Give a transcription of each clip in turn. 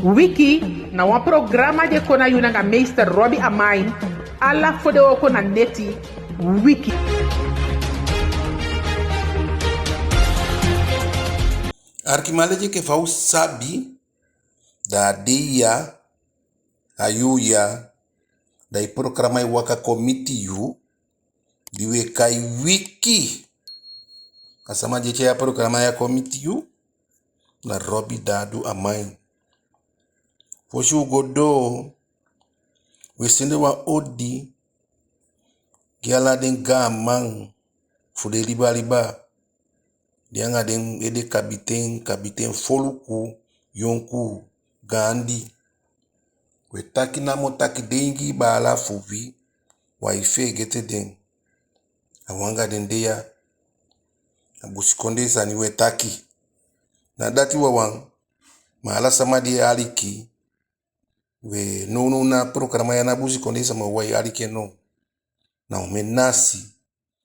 Wiki na wan programa de kona yuna nga meester Robbie Amain. Alla fode oko na neti Wiki. Arkimaleje ke fau sabi da deia ayuya da i programa i waka komiti yu diwe kai wiki asama jeche ya programa ya komiti yu na Robbie Dadu Amain foshu godo wesende wa odi giala den gamang fude riba dianga den ede kapiten foluku yonku gandi we taki na motaki dengi bala fuvi wa ife gete den awanga den deya abusikonde sani we taki na dati wawang maala samadi aliki we no na programa ya na busikonde sama wa aliki no na umenasi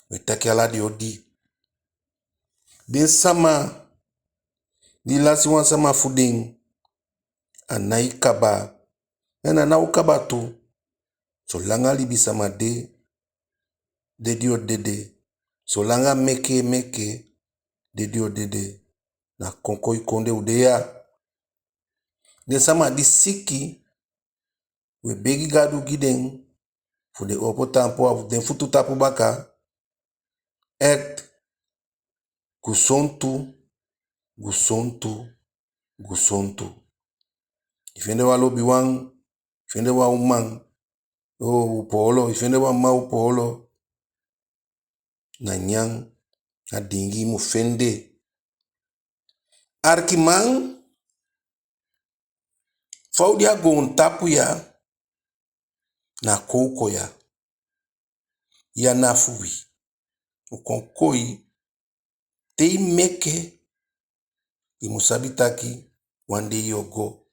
we taki ala di odi den sama di lasi wan sama fuding anai kaba na na ukaba tu so langa libi sama de dio dede so langa meke de dio dede na konkoi konde udeya den sama di siki we begi gadu giden fude opo tampo of den futu tapu baka gusontu ifende wa lobi wang ifende wa umang upolo ifende wa ma upolo na nyang na dingi mufende arkimang faudia gon tapu ya na koko ya nafuwi ukonkoi tei meke imusabitaki wande yogo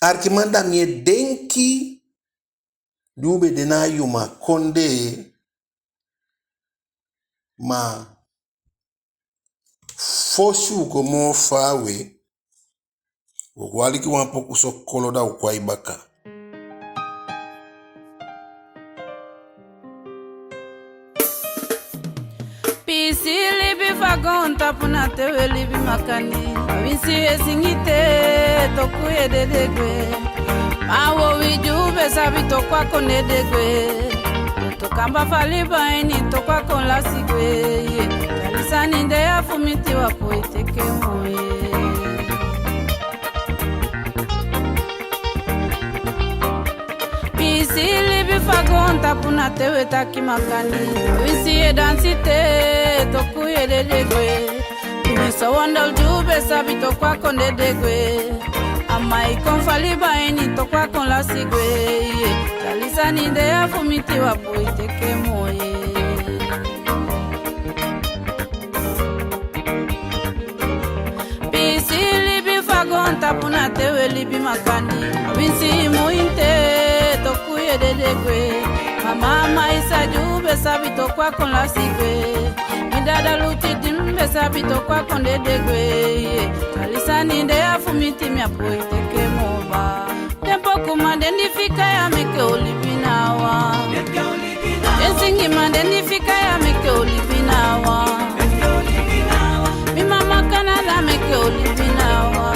arkimanda mie denki dube dena yuma konde ma foshu gomo fawe waliki wampoku sokolo da ukwai baka Pisi libi fagonta puna tewe libi makani Wisi esingite toku ededegwe Mawo wijube sabi tokwa konedegwe Tokamba faliba eni tokwa kon lasigwe Talisani nde ya fumiti wapo iteke moye Pisi libi fagonta puna tewe taki makani Wisi edansite toku ededegwe Misa wandal jube sabi tokwa konedegwe Amai konfaliba eni tokwa kon lasigwe Talisani nde ya fumiti wapo iteke moye Pisi libi fagonta puna tewe libi makani Winsi muinte toku ededegwe Mama isa jube sabi tokwa kon lasigwe Midada luti dimbe sabi tokwa kon dedegwe Talisani nde ya fumiti miapo iteke moba Tempo kumandendifika ya meke olibinawa Ensingi mandendifika ya meke olibinawa Mimama kanala meke olibinawa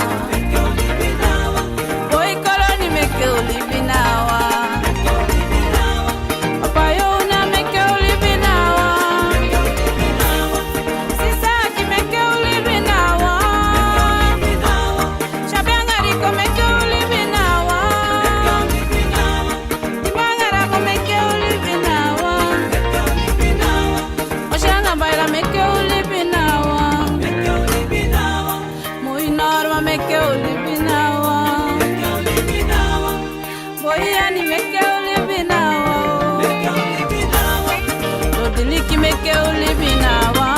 Boy koloni meke olibinawa Papayona meke olibinawa Sisaki meke olibinawa Shabiangariko meke olibinawa Timangarako meke olibinawa Oshanga baila meke olibinawa Muinorma meke olibinawa Boyani meke olibinawa Rodiliki meke olibinawa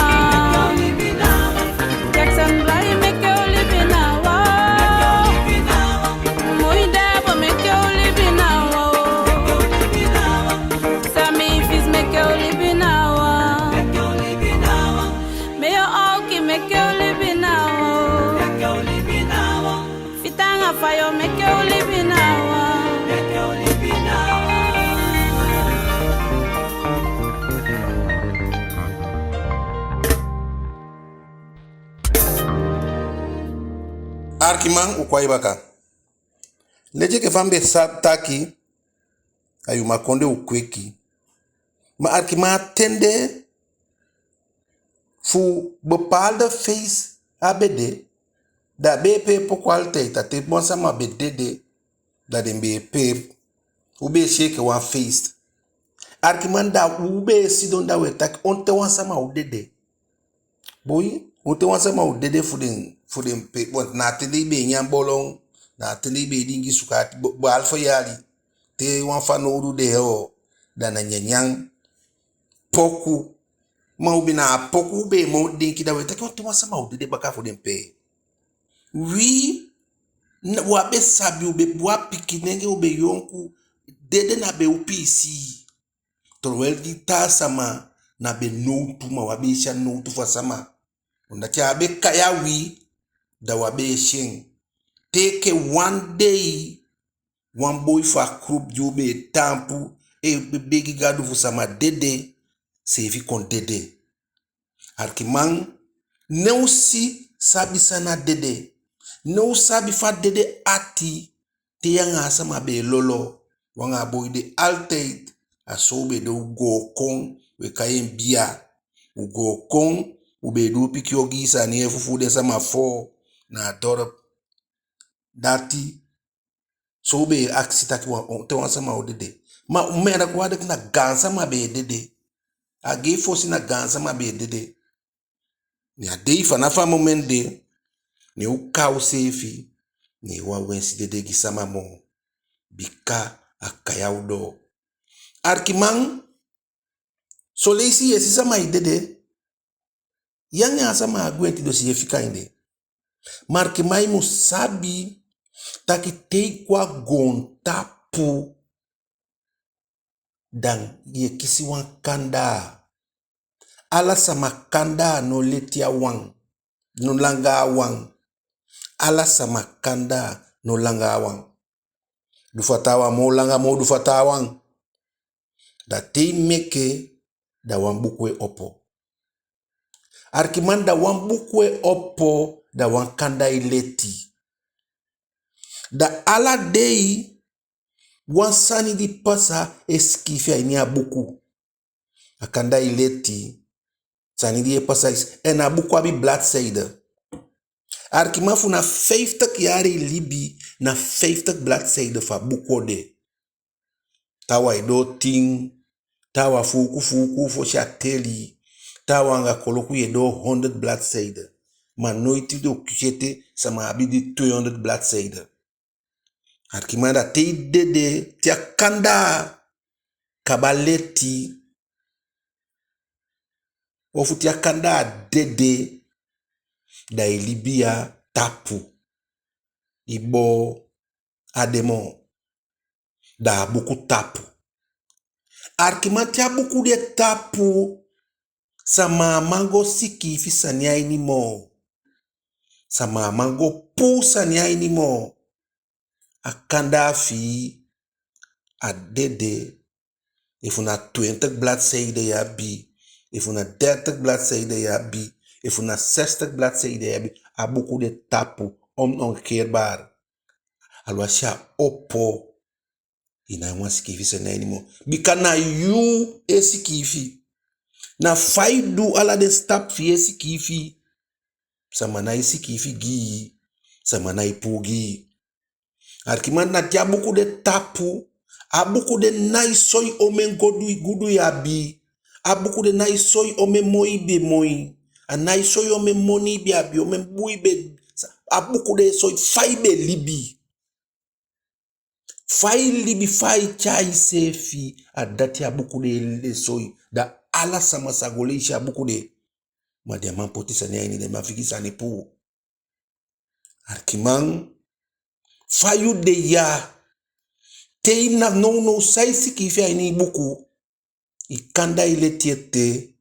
Jackson Bly meke olibinawa Muidebo meke olibinawa Sami Fis meke olibinawa Meyo Auki meke olibinawa Fitanga Arkiman ukwai baka. Leje ke fambe taki ayu makonde ukweki. Maar Arkiman tende fu bepaalde feest abede da BP pokwalite tate bonsa ma bedede da den BP ube shake one feast. Arkiman da ube sidon da wetak onte wansa ma udede. Boy, onte wansa ma udede fu den pe want na tele be nyam bolong na tele be dingi sukat bo alfa yali te wan fa no du de ho da na nyanyang poku ma ubi na poku be mo dinki da wetak onte wansa ma udede baka fu den pe. Oui, wabe sabi ube bua pikinenge ube yonku dede na be upi si. Torwel di ta sama na be noutu ma wabe isha noutu fa sama. Ondaki abe kaya wi da wabe sheng. Take one day, one boy fa krup jube tampu e begi gadu fu sama dede sefi kon dede. Arkiman neusi sabi sana dede. No sabi fa dede ati te yanga sama be lolo wanga boy de altijd asobe de ugo kong we kayen bia ugo kong ube du pikyo gisa ni fufu de sama fo na dorp dati sobe aksita ki te wan sama odede ma umera kwa de na gansa ma be dede age fosi na gansa ma be dede ni ade fa na fa moment de ni ukau sefi ni wa wensi dede gisama mo bika akayaudo. Arkiman solesi yesi sama idede yang ya sama agwenti dosi yefika inde. Markimai musabi taki tei kwa gontapu dan ye kisi wan kanda. Ala sama kanda no letia wang no langa wang. Ala sama kanda no langa wang. Dufatawa mo langa mo dufatawang. Da tei meke da wambukwe opo. Arkiman da wambukwe opo da wankanda ileti. Da ala dei wansani di pasa eskifia ini abuku. Akanda ileti sani di pasa en abuku abi bladzijde. Arkiman fu na 50 jaar libi na 50 bladzijde fa bukode. Tawa ido ting, tawa fuku fo chateli, tawa nga koloku yedo 100 bladzijde. Maar nooit do kujete sama abidi 200 bladzijde. Arkiman da te dede tia kanda kabaleti ofu tia kanda dede da ilibia tapu ibo ademo da buku tapu. Arkiman tia buku de tapu sama mango siki fisanya ini mo. Sama mango pusanya ini mo. Akanda fi adede ifuna 20 bladzijde ya bi, ifuna 30 bladzijde ya bi, ifuna 60 bladzijde ya bi, abuku de tapu onkeerbaar. Alwasha opo ina mwa sikifi se na inimo. Bika na yu sikifi. Na faidu ala de stap fi sikifi. Sama na sikifi gi, sama na ipugi. Arkiman na tia buku de tapu, abuku de naisoi omen gudu ya bi, abuku de naisoi omen moi be moi, a naisoi omen moni be abi, omen bui be, abuku de soi fai be libi. Fai libi fai chai sefi, adati abuku de soi, da ala sama sagoleisha abuku de, ma diaman poti sa niya ini de mafiki sa nipu. Arkiman, fayu de ya te na no sai sikifia ini buku ikanda ile tiete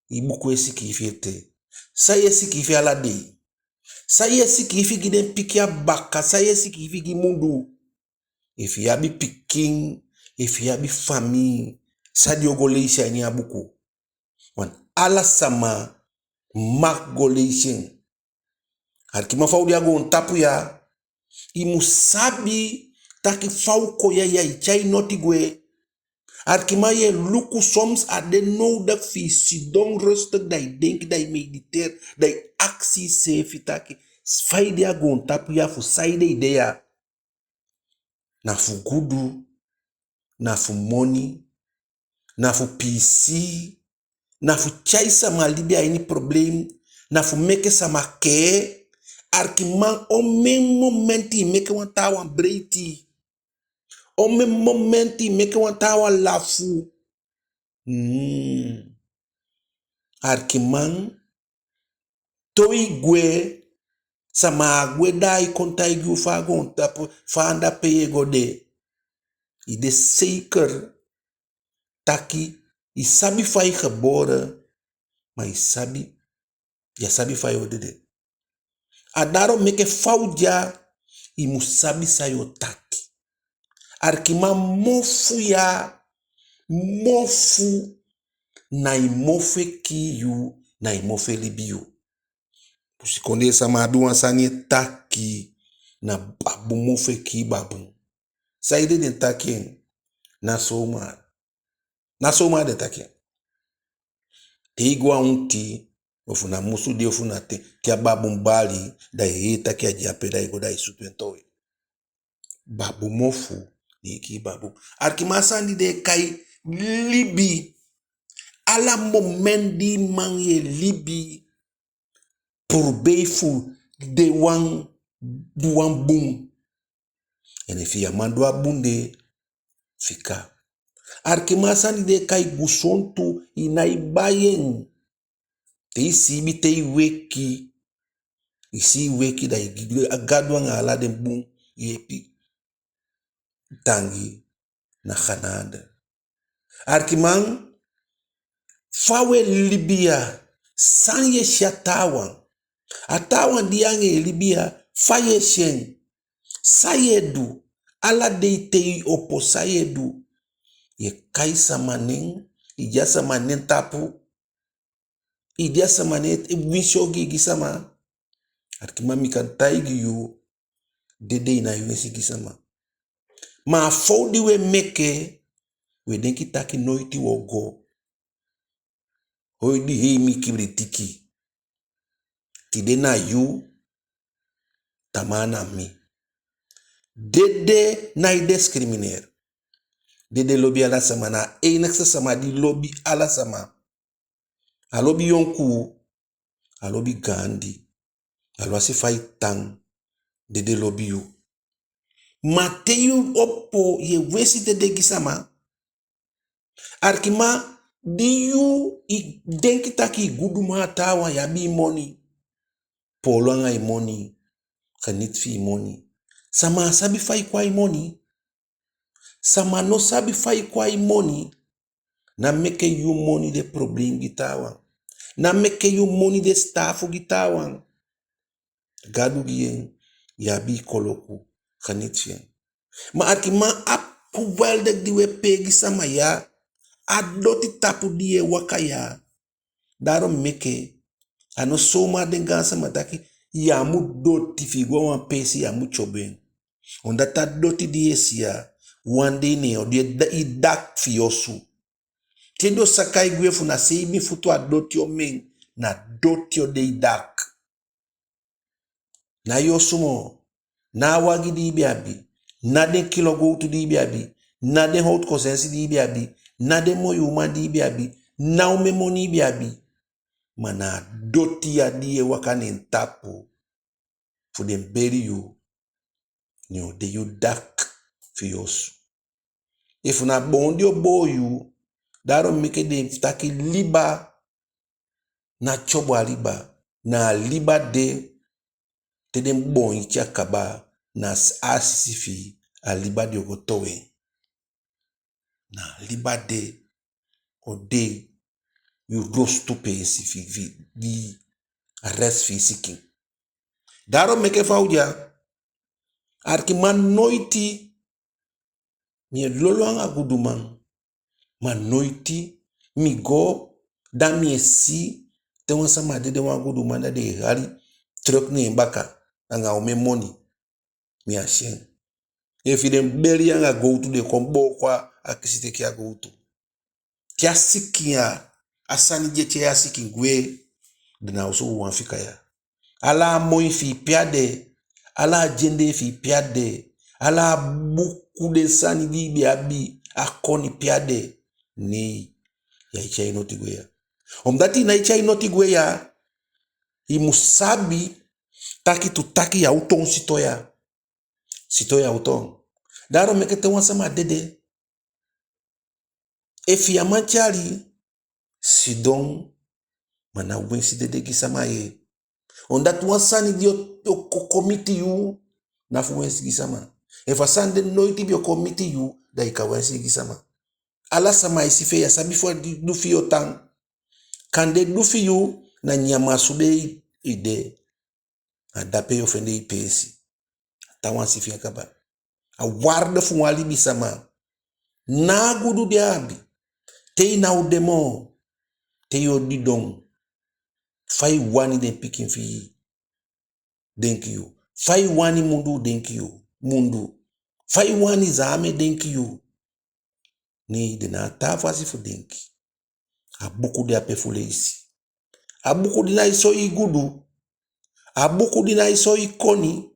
ibuku esikifia te sai esikifia la de sai esikifi giden pikia baka sai esikifi gi mundu if ya bi pikin if ya bi fami sadi ogoleisha ini abuku wan ala sama mak goleishin Arkima fau dia go tapu ya. Imu sabi taki fau ko ya ichai noti gwe. Arkima ye luku soms ade no da fi sidong rustig da denk da mediteer da actie se fitaki. Fai dia go tapu ya fu saide idea. Na fu gudu, na fu money, na fu PC, na fu chai sama libya ini problem, na fu meke sama ke. Arkiman o men momenti meke wan tawa breiti. O men momenti meke wan tawa lafu. Arkiman toi gwe sama gwe dai kontai gu fagon tapu fanda peye gode. Ide zeker taki isabi fai geboren, maar ya sabi fai odede. Adaro meke fauja i musabi sayo taki. Arkima mofu ya mofu na imofe ki yu na imofe libiyu. Pusikonde sama aduan sanye taki na babu mofe ki babu. Saide den taki na soma. Na soma den taki. Igwa unti ofuna musu di ofuna te kia babu mbali da yeta kia jiape da igo da isutu entowe. Babu mofu ni ki babu. Arkimasandi de kai libi. Ala momendi manye libi. Purbeifu de wan duan boom. En if ya mandua bunde fika. Arkimasandi de kai gusontu inaibayen. Te isi bi te weki. Isi weki da agadwang ala den boom yepi. Tangi na Canada. Arkiman fawe Libya sanye shatawan. Atawan diange Libya faye shen. Sayedu ala deitei opo sayedu. Ye kaisa manen, ijasa manen tapu. Ijasa manen winshogi gisama. Arkiman mikantaigi yu dede ina yunesi gisama. Ma fodi we meke we denki taki noiti wogo. Hoi di hei mi kibritiki. Tide na yu tamana mi. Dede na i discriminer. Dede lobby ala sama na enekse sama di lobby ala sama. A lobby yonku. A lobby Gandhi. A lobby fai tang. Dede lobby yu. Mateyu oppo ye wesi dede gisama. Arkima di yu i denki taki gudu matawa ya bi money. Polwanga i money. Kanitfi i money. Sama sabi fai kwa i money. Sama no sabi fai kwa i money. Na meke yu money de problem gitawa. Na meke yu money de staffu gitawa. Gadu gien ya bi koloku. Kanitfi. Ma arkima apu welde diwe pegi sama ya. Adoti tapu die wakaya. Daro meke. Ano soma dengansa mataki. Yamu doti figwa wan pesi yamu choben. Onda ta doti die siya. Wande ne o die idak fiyosu. Tendo sakai gwefu na seimi futu a doti o men. Na doti o de idak. Na yosumo. Na wagi di biabi. Na den kilogo tu di biabi. Na den hot kosensi di biabi. Na den moyuma di biabi. Na umemoni biabi. Mana doti ya die wakane ntapu. Fuden beri yu. Nyo de yu dak fiyosu. If na bondi o boyu. Daro meke de taki liba. Na chobo liba. Na liba de. Te den bon icha kaba. Na asisifi. A liba de ogotowe. Na liba de. O de. Yu rostu pe sifi. Di arrest fi siking. Daro meke fauja. Arkiman noiti. Mie lolo a guduman. Man noiti. Mi go. Da mi si. Te wan sama de wan guduman da de hari. truck ni baka anga ome money mi ashen if dem beri anga go to de kombo kwa akisite kia go to kia sikia asani jeche ya sikingwe dina uso wanfika ya ala moi fi piade ala jende fi piade ala buku de sani bibi abi akoni piade ni ya ichai noti gweya omdati na ichai noti gweya imusabi taki tutaki ya uton sitoya uton daro mekete wansama dede efi ya manchari sidon mana wensi dede gisama ye ondatu wansani dio komiti yu na fu wensi gisama efa sande noiti bio komiti yu da ika wensi gisama ala sama isife ya sabi fo dufi yotan kande dufi yu na nyama sube ide adape yo fende ipesi tawan sifi akaba a warde fu wali bisama na gudu diabi te na udemo te yo didong fai wani den pikin fi denki you fai wani mundu denki you mundu fai wani zame denki you ni dina tafasi fu denki abuku dia pefule isi abuku dina iso igudu abuku dina iso ikoni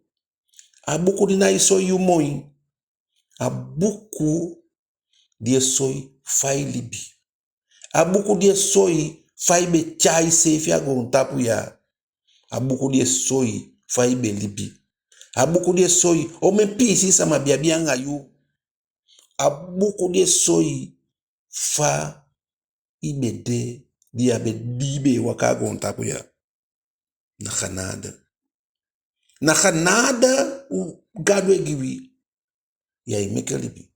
abuku dina iso yumoi abuku die soi fai libi abuku die soi fai be chai sefi agon tapu ya abuku die soi fai be libi abuku die soi ome pisi sama biabia nga yu abuku die soi fa ibede dia be dibe wakagon tapu ya na khanada gadwe giwi ya imeke libi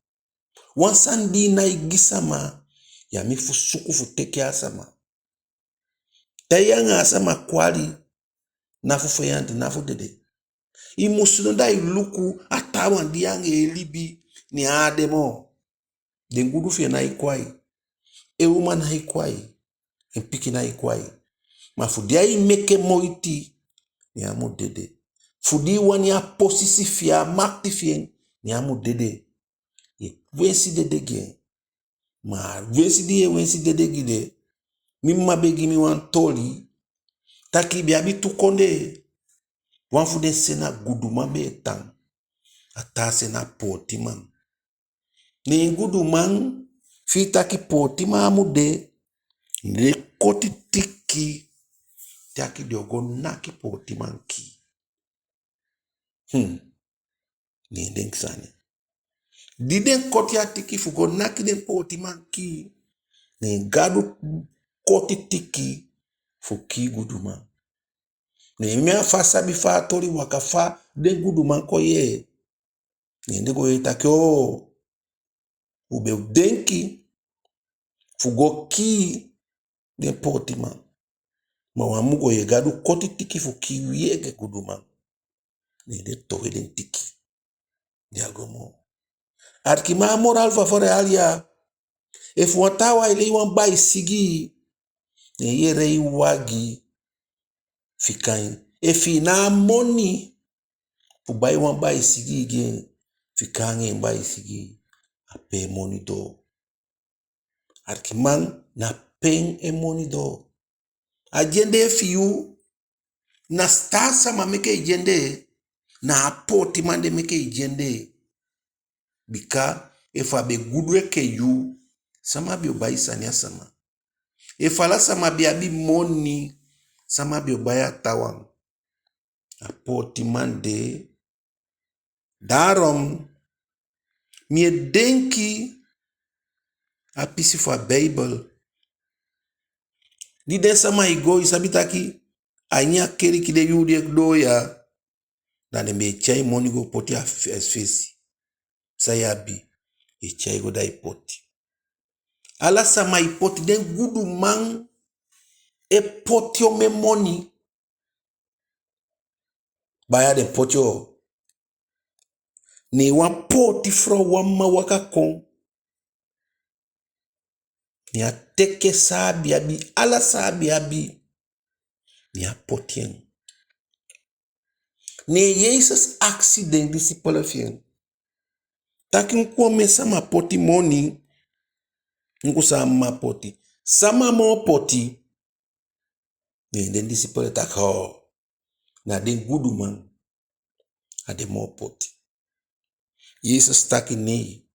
wansandi na igisama ya mifu sukufu teke asama tayanga asama kwali nafu feyandi nafu dede imusunonda iluku atawa ndiyange elibi ni ademo dengudu fe na ikwai euma na ikwai impiki na ikwai mafudia imeke moiti ni amu dede fudi wani aposisi fia makti fien ni amu dede ye wensi dede gen ma wensi die wensi dede gide mimma begi mi wan toli taki biabi tukonde wan fude sena guduma be tan ata sena potiman ni guduman fi taki potima amude le koti tiki taki diogo naki potiman ki ni denk sane diden koti atiki fugo naki den potiman ki ni gadu koti tiki fuki guduma ni mea fasa bifa tori wakafa den guduma ko ye ni ndego yetakyo ube denki fugo ki den potiman ma wamugo ye gadu koti tiki fuki yege guduma ni de towe den tiki diagomo atki ma moral fa fore alia if watawa ile wan bai sigi ne yere wagi fikain efi na moni fu bai wan bai sigi gen fikange bai sigi ape moni do atki man na pen e moni do agende fiu na stasa ma meke agende na apoti mande meke agende bika efa be gudwe ke yu sama bi obai sanya sama efala sama bi abi moni sama bi obaya tawang apoti mande darom mie denki apisi fa bible di de sama igo isabitaki anya keri kide yudi do ya dane me chai moni go poti a fesi sayabi e chai go dai poti ala sama ipoti den gudu man e poti o me moni baya den poti o ni wan poti fro wamma waka kon ni a teke sabi abi ala sabi abi ni a potien Ne Jezus accident discipelen fien. Takin kwame sama poti moni. Nku sama poti. Sama mo poti. Ne den discipelen tak ho. Na den gudu man. Ade mo poti. Jezus taki nee.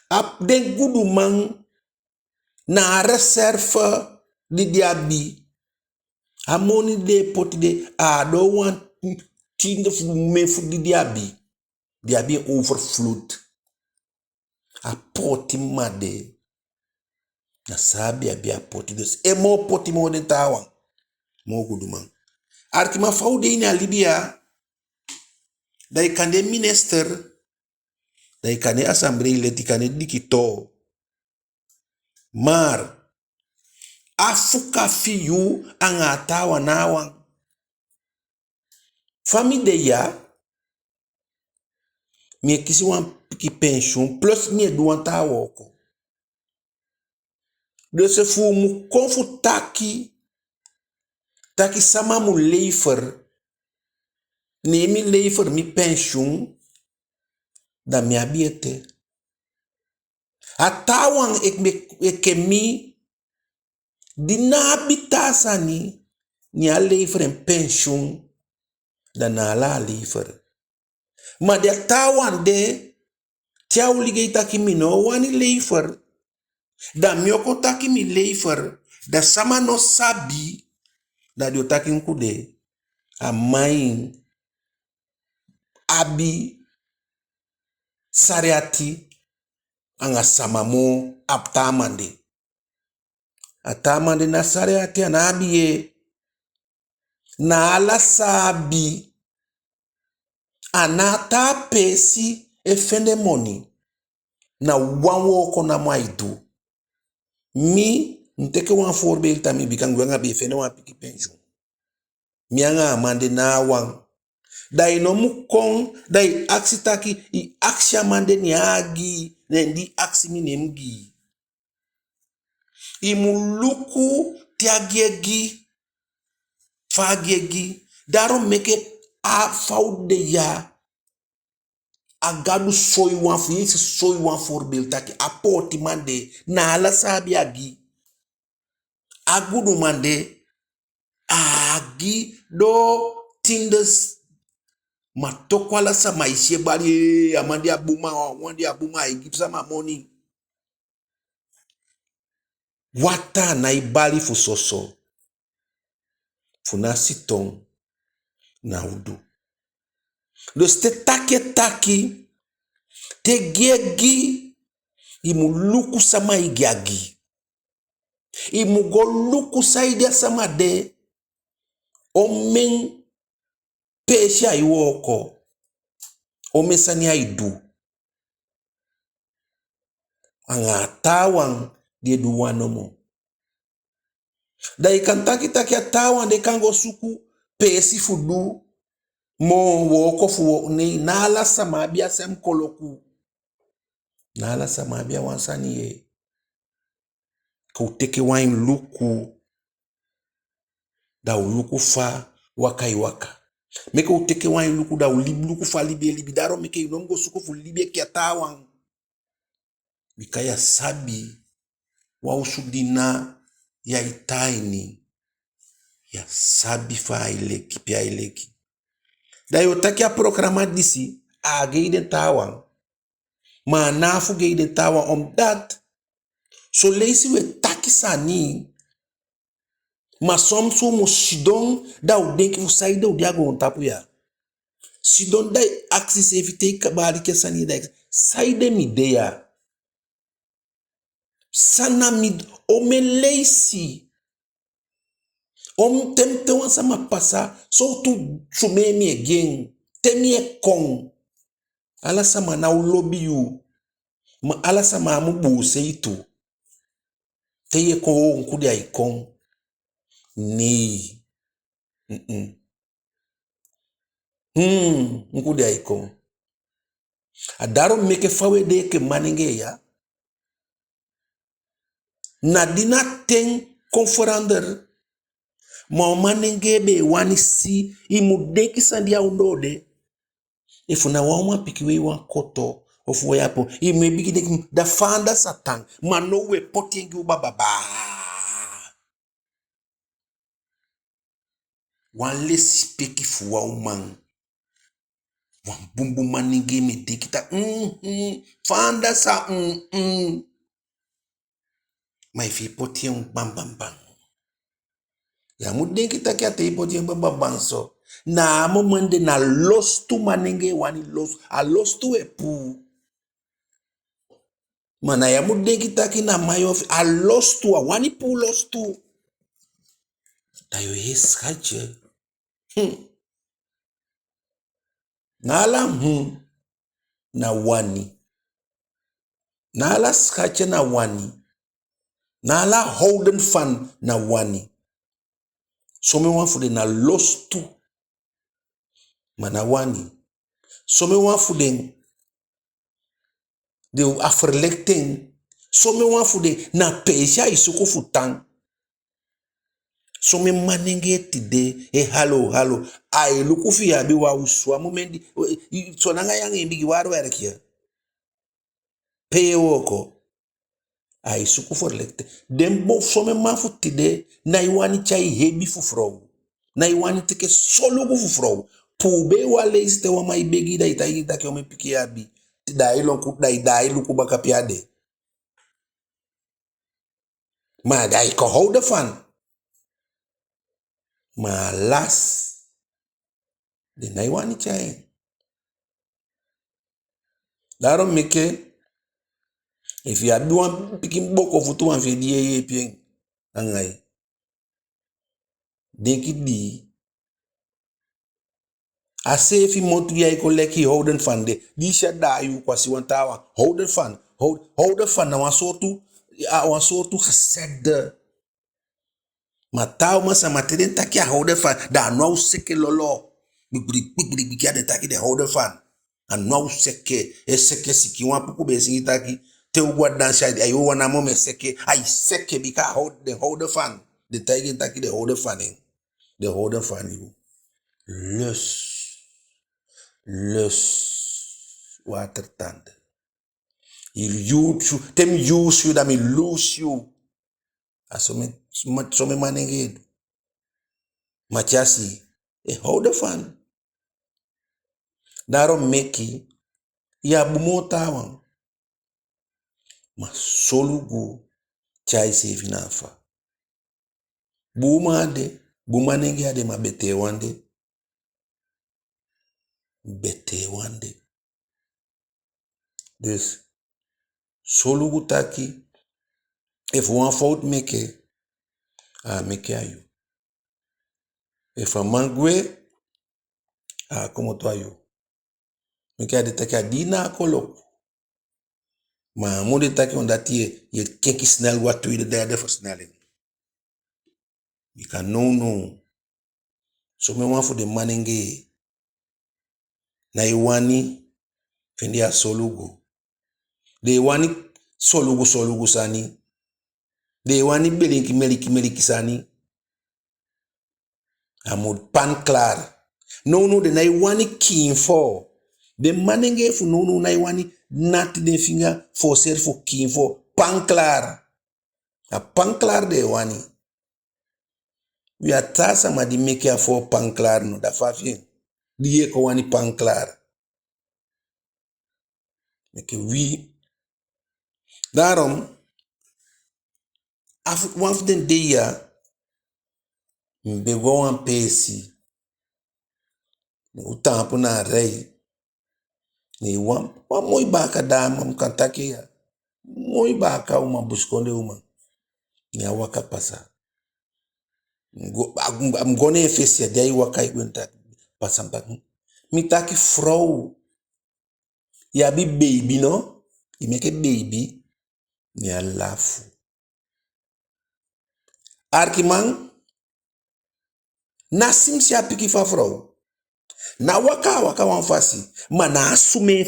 Ap den gudu man. Na reserve di diabi. Amoni de poti de. I don't want tinde me fu di diabi. Diabi overflowed. A poti made. Na sabi abia poti. Dus e mo poti mo den tawan. Mo gudu man. Arkima faude in a Libya. Dai kande minister. Dai kande assemblee leti kande dikito. Maar. Afuka fiyu anga tawa nawan. Famide ya. Mie kisi wan piki pension. Plus mie duwan tawa oko. Dus fu mu konfu taki. Taki sama mu leifer. Nemi leifer mi pension. Da mi abiete. Atawang ekemi. Di na abitasa ni a leifer en pension. Da na la leifer. Maar de atawang de. Tia ulige taki mi no wani leifer. Da mioko taki mi leifer. Da sama no sabi. Da dio taki nkude. A main. Abi. Sariati. Anga sama mo aptamande. Atamande na sariati anabiye. Na ala sabi. Anata pesi efende money. Na wanwo kona maidu. Mi nteke wan voorbeeld tami bikan gwanga bi efende wan piki pension. Mi anga amande na wan. Dai no mu kon dai aksi taki I aksi amande ni agi nendi aksi mi nemgi. I muluku tiagiegi fagiegi daarom meke a faude ya agadu soy wan fu yesi soy wan voorbeeld taki apoti mande na ala sabi agi agudu mande agi do tindes matokwala sa maishe bari amandi abuma wandi abuma igipsa mamoni wata na ibali fu soso fu siton na udu. Dus te taki te giegi imu luku sama igiagi imu go luku saidia sama de omen pesha iwoko omen sani aidu anga tawang die duwanomo da ikan taki atawang de kango suku pesi fudu mo woko fu ne nala sama bia sem koloku nala sama bia wansani ye ko teke wain luku da luku fa wakai waka meke o teke wain luku da luku fa libi daro meke inongo suku fu libi ki atawang mikaya sabi wa usudina ya itaini ya sabi fa ileki pia ileki da yo taki a programa disi a geiden tawang ma nafu geiden tawang om dat so leisi we taki sani ma som su mo sidon da u denki fu saide u diago on tapu ya sidon da axis evite kabali ke sani da saide mi deya sana mi ome leisi temte wan sama pasa so tu chume mi again temi e kong ala sama na ulobi yu ma ala sama amu buse itu te ye ko nkudi ay kong ni nkudi ay kong adaro meke fawe de ke maninge ya na dina ten konforander Ma manenge be wani si imudeki sandia undode. If na wama pikiwe wan koto of wayapo, he may begin the founder satan, mano we potting you baba. One less speak if man. One boom boom manenge me dekita. Founder sa my fi potting bam bam bam. Ya mudenki taki ate potting bam bam bam so. Na momende na lost to manenge wani lost. A lost to e pu. Mana ya mudenki taki na mayo a lost to a wani pu lost to. Tayo skache. Nala na wani. Nala skache na wani. Nala holden fan na wani. Some wan fude na lost to. Mana wani. Some wan fude de aferlecting. Some wan fude na peisha isuko futang. Some manenge tide halo. Ai luku fi abi wa uswa momendi. So nanga yang imbigi waru kia. Peye woko. Ai suku for lekte. Dembo some mafu tide na iwani chai hebi fufro. Na iwani teke solo fufro. Pube wale iste wa maibegi da itaigi da kiome piki abi. Da ilonku da iluku baka piade. Ma da iko hold fan. Ma las de na iwani chai. Daro meke if you are doing picking book of two and feed ping angai. Denki di a safe motu ya iko leki holden fan de di shada you kwasi wantawa holden fan hold the fan na wasotu gesed matau masa materen taki a holden fan da no seke lolo big bikia de taki de holden fan and no seke seke siki wan puku be singi taki te ugwa dansa ayo wana mo me seke ai seke bika hold the fan de taki de hold the fan de hold the fan you lus watertand you them use you that me lose you asome some manenge machasi hold the fan daro meki ya bumota wan ma solugu chai se finafa bumanenge ade ma bete wande dus solugu taki if one fault make ayu if a mangwe como to ayu make ade taki adina kolok ma mode taki ondati ye keki snel watu ide de for snelling you can no so me wan for the manenge na iwani fendi a solugu de iwani solugu sani de iwani meliki sani amod pan clar no de na iwani kin for de manenge fu no na iwani nat de finger for ser for kin for pan clar a pan clar de iwani we atasa ma di make a for pan clar no da fafien die ko wani pan clar meke wi darom af one of den dia mbe go wan pesi utampo na rei ni wan moi baka dama mkantake ya moi baka uma buskonde uma ni awaka pasa I'm gonna face ya dai waka iwenta pasamba mitaki frau ya bi baby no I make a baby ni alafu arkimang nasim si apiki fa frau na waka wan fasi ma na asume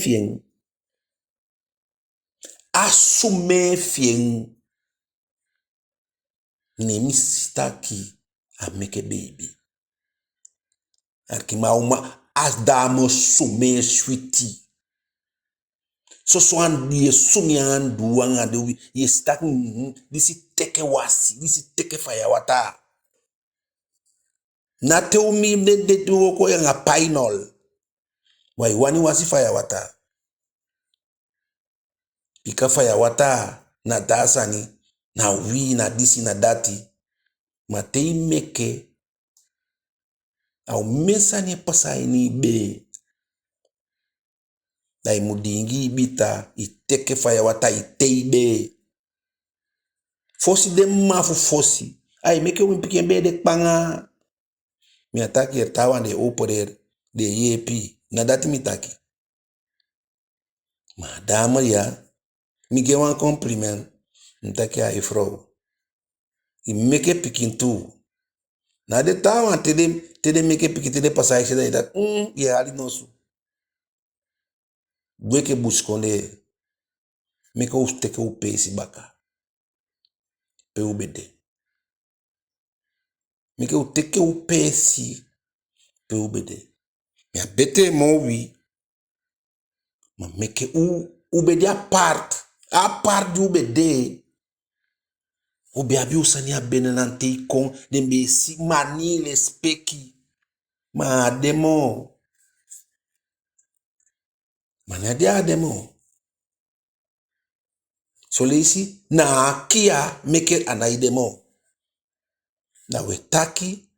fien ni misitaki a make baby. Arkima uma as damo sume sweetie. So swan ye sumian duanga de ye stack this is take wasi, this is take fire water. Na tell me de do ko yang a pinol. Why wani wasi fire water? Pika fire water na dasani na wi na disi na dati. Matei meke au mesani pasai ni be. Dai mudingi bita iteke fire water iteibe. Fosi de mafu fosi. Ai meke wimpike be de panga. Mi ataki ertawan de oporer de yepi. Na dati mitaki. Madame ya. Mi ge wan compliment. Mtaki a ifro. I meke pikin tu. Na de tawan tede meke pikin tede pasai se da dat. Ye ali nosu. Gweke buskonde. Meke usteke upesi baka. Pe ubede. Meke uteke upesi. Pe ubede. Ya bete mowi. Ma meke ubede apart. Apart di ubede. Ube abi usani ya benenante ikon. Dembe si mani le speki. Ma ademo. Mani ade ademo. So leisi na kia meke anaidemo. Na we taki.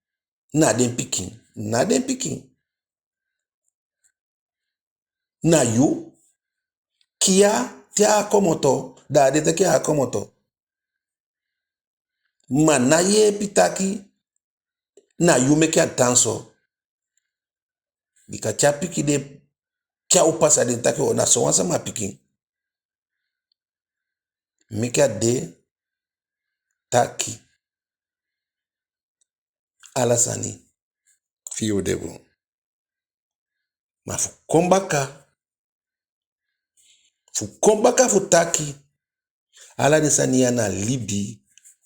Na den pikin. Na den pikin. Na you. Kia te akomoto. Da de te kia akomoto. Ma na ye pitaki. Na you meke atanso. Bika cha piki de kia upasa de taki o na so wansa ma pikin. Meke de taki. Alasani. Fiyo debo. Ma fu kombaka. Fu kombaka fu taki. Ala desania na libi.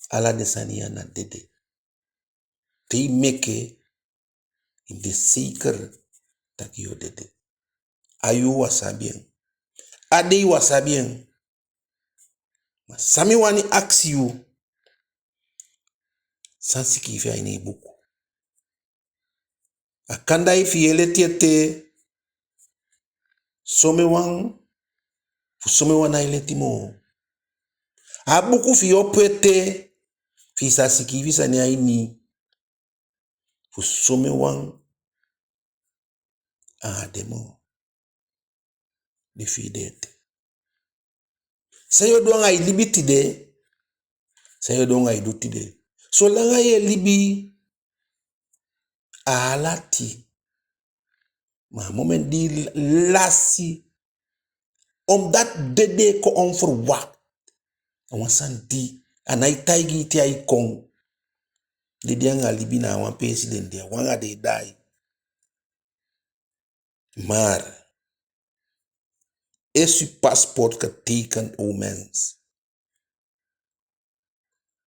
Ala desania na dede. Te meke in de zeker taki yo dede. Ayu wasabien. Ade wasabien. Ma sami wani aksi yu. Sansi ki ife aini buku. Akanda ifi ele tiete. Some wan na ile timo. Abuku fi opwete. Fi sansi ki ifi sani aini. Fu some wan. Demo. De fi dete. Sayo doang ay libi tide. Sayo doang ay du tide. So langa ye libi. Alati. Ma moment di lasi. Dat dede ko on for wak. Awan san di. Anay taigi ti ay kong. Dede ang alibi na awan president de. Wanga de dai. Maar. Is uw paspoort getekend, o mens?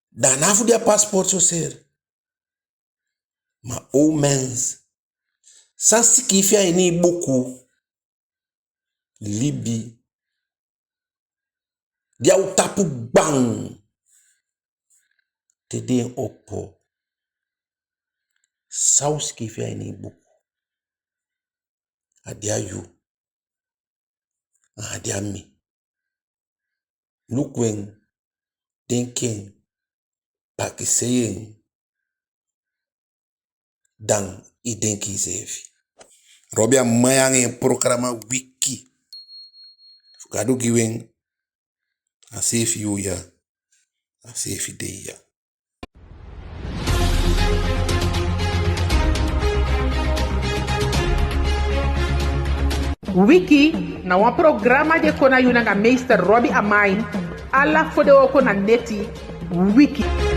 Daarna voor die paspoort zo zeer. Maar o mens. Sans kifia ini buku. Libi. Dia utapu bang. Te den opo. Saus kifia ini buku. Adia you. Adia mi. Lukwen. Denken. Pakiseyen. Dan idenki sefi. Robia mayang en programa wiki. Fukadu giwen. A sefi uya. A sefi deya. Wiki na wan programa de kona yunanga meester Robbie Amain. Alla fode oko na neti. Wiki.